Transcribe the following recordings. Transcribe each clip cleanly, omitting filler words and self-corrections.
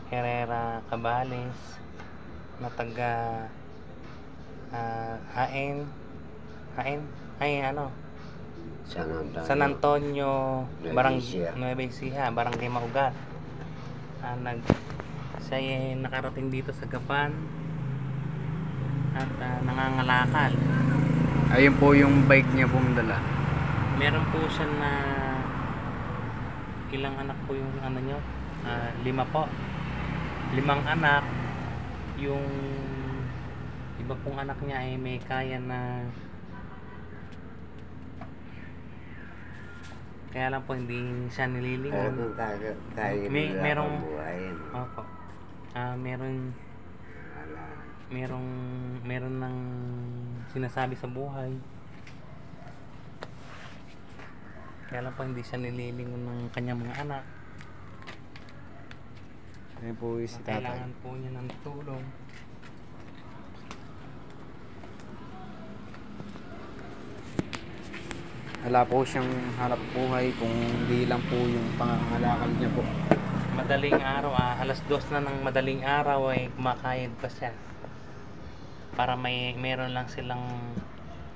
Herrera Cabales na taga Hain ay San Antonio, Nueva Ecija, Barangay Maugat. Siya ay nakarating dito sa Gapan at nangangalakal. Ayun po yung bike niya pong dala. Meron po siya na ilang anak po yung ano nyo? 5 po. 5 anak. Yung iba pong anak niya ay may kaya na, kaya lang po hindi siya nililingon. Merong opo. Meron ng sinasabi sa buhay. Kaya lang po hindi siya nililingon ng kanyang mga anak. Ayun po si tatay. Kailangan po niya ng tulong. Wala po siyang hanap buhay kung hindi lang po yung pangangalakal niya po. Madaling araw, alas 2 na ng madaling araw ay kumakayod pa siya. Para meron lang silang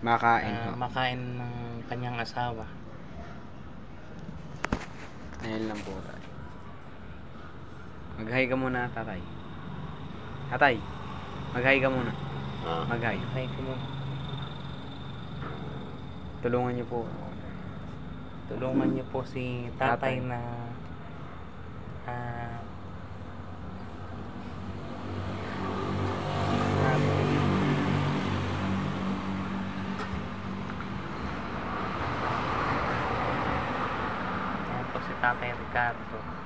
makain ng kanyang asawa. Ayun lang po. Mag-hi ka muna, tatay. Tatay, mag-hi ka muna. Mag-hi. Hi ko muna. Tulungan niyo po. Tulungan niyo po si tatay na Tatay Ricardo.